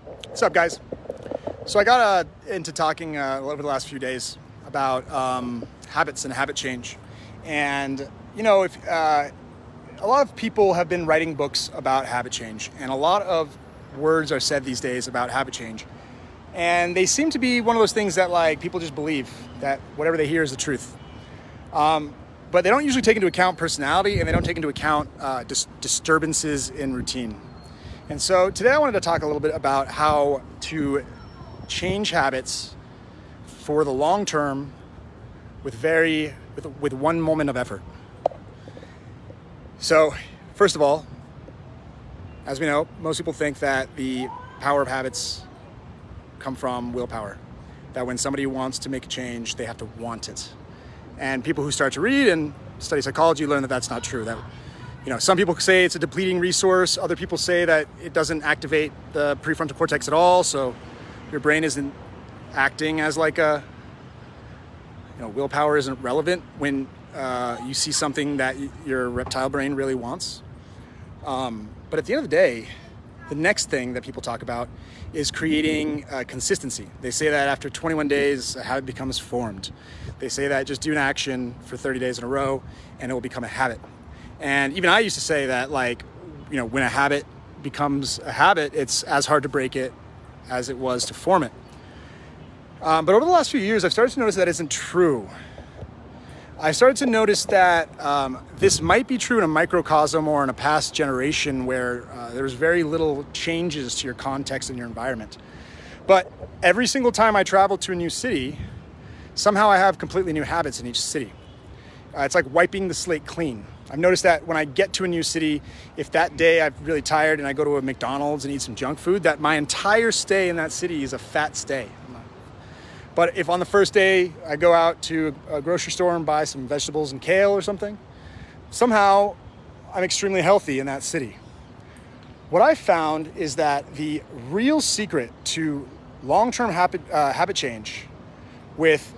What's up, guys? So I got into talking over the last few days about habits and habit change. And, if a lot of people have been writing books about habit change, and a lot of words are said these days about habit change. And they seem to be one of those things that people just believe that whatever they hear is the truth. But they don't usually take into account personality, and they don't take into account disturbances in routine. And so today I wanted to talk a little bit about how to change habits for the long term with one moment of effort. So first of all, as we know, most people think that the power of habits come from willpower, that when somebody wants to make a change, they have to want it. And people who start to read and study psychology learn that that's not true. That some people say it's a depleting resource. Other people say that it doesn't activate the prefrontal cortex at all. So your brain isn't acting as willpower isn't relevant when you see something that your reptile brain really wants. But at the end of the day, the next thing that people talk about is creating consistency. They say that after 21 days, a habit becomes formed. They say that just do an action for 30 days in a row and it will become a habit. And even I used to say that when a habit becomes a habit, it's as hard to break it as it was to form it. But over the last few years, I've started to notice that isn't true. I started to notice that this might be true in a microcosm or in a past generation where there's very little changes to your context and your environment. But every single time I travel to a new city, somehow I have completely new habits in each city. It's like wiping the slate clean. I've noticed that when I get to a new city, if that day I'm really tired and I go to a McDonald's and eat some junk food, that my entire stay in that city is a fat stay. But if on the first day I go out to a grocery store and buy some vegetables and kale or something, somehow I'm extremely healthy in that city. What I found is that the real secret to long-term habit change with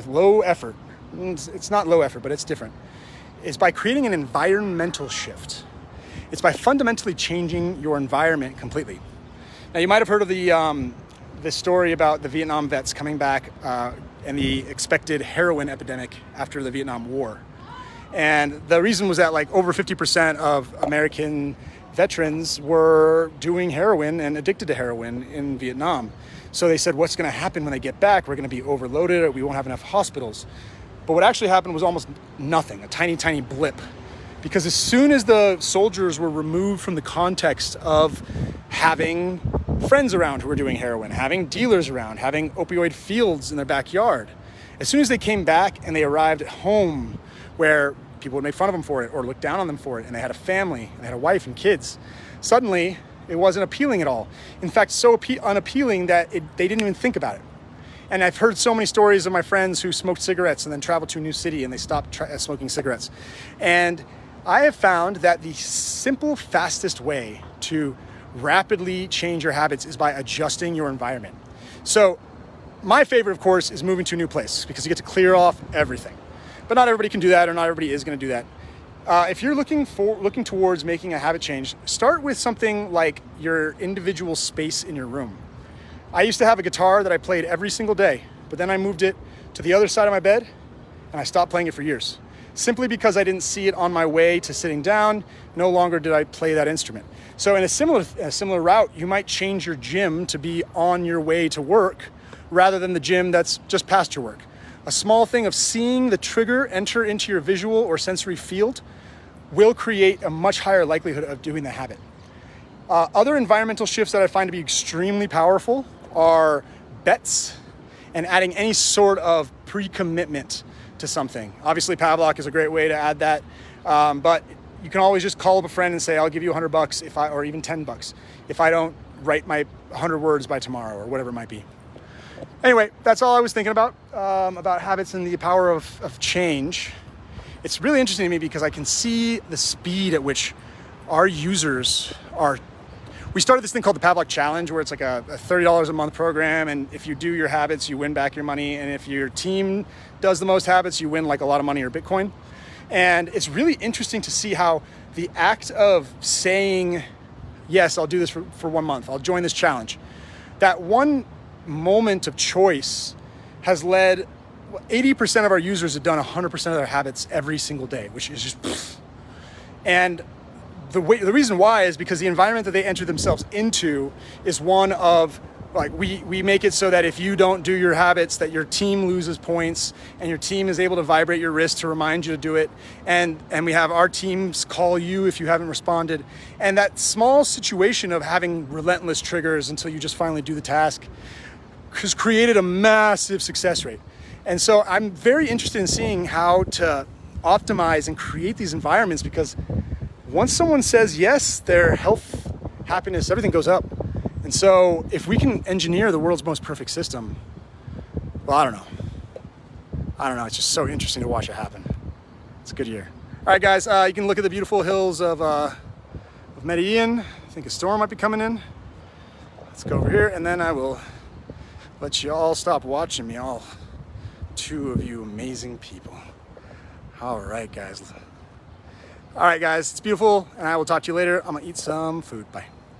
low effort, it's not low effort, but it's different, is by creating an environmental shift. It's by fundamentally changing your environment completely. Now, you might have heard of the story about the Vietnam vets coming back and the expected heroin epidemic after the Vietnam War. And the reason was that over 50% of American veterans were doing heroin and addicted to heroin in Vietnam. So they said, what's going to happen when they get back? We're going to be overloaded, or we won't have enough hospitals. But what actually happened was almost nothing, a tiny, tiny blip. Because as soon as the soldiers were removed from the context of having friends around who were doing heroin, having dealers around, having opioid fields in their backyard, as soon as they came back and they arrived at home where people would make fun of them for it or look down on them for it, and they had a family, and they had a wife and kids, suddenly it wasn't appealing at all. In fact, so unappealing that they didn't even think about it. And I've heard so many stories of my friends who smoked cigarettes and then traveled to a new city and they stopped smoking cigarettes. And I have found that the simple, fastest way to rapidly change your habits is by adjusting your environment. So my favorite, of course, is moving to a new place because you get to clear off everything. But not everybody can do that, or not everybody is going to do that. If you're looking towards making a habit change, start with something like your individual space in your room. I used to have a guitar that I played every single day, but then I moved it to the other side of my bed and I stopped playing it for years. Simply because I didn't see it on my way to sitting down, no longer did I play that instrument. So in a similar route, you might change your gym to be on your way to work rather than the gym that's just past your work. A small thing of seeing the trigger enter into your visual or sensory field will create a much higher likelihood of doing the habit. Other environmental shifts that I find to be extremely powerful are bets and adding any sort of pre-commitment to something. Obviously, Pavlok is a great way to add that, but you can always just call up a friend and say, "I'll give you $100 or even $10 if I don't write my 100 words by tomorrow," or whatever it might be. Anyway, that's all I was thinking about habits and the power of change. It's really interesting to me because I can see the speed at which our users are. We started this thing called the Pavlok Challenge, where it's like a $30 a month program, and if you do your habits, you win back your money, and if your team does the most habits, you win a lot of money or Bitcoin. And it's really interesting to see how the act of saying yes, I'll do this for 1 month. I'll join this challenge. That one moment of choice has led 80% of our users have done 100% of their habits every single day, which is just pfft. And the reason why is because the environment that they enter themselves into is one of, like, we make it so that if you don't do your habits, that your team loses points and your team is able to vibrate your wrist to remind you to do it. And we have our teams call you if you haven't responded. And that small situation of having relentless triggers until you just finally do the task has created a massive success rate. And so I'm very interested in seeing how to optimize and create these environments, because once someone says yes, their health, happiness, everything goes up. And so if we can engineer the world's most perfect system, well, I don't know. It's just so interesting to watch it happen. It's a good year. All right, guys, you can look at the beautiful hills of Medellin. I think a storm might be coming in. Let's go over here, and then I will let you all stop watching me, all two of you amazing people. All right, guys, it's beautiful, and I will talk to you later. I'm gonna eat some food. Bye.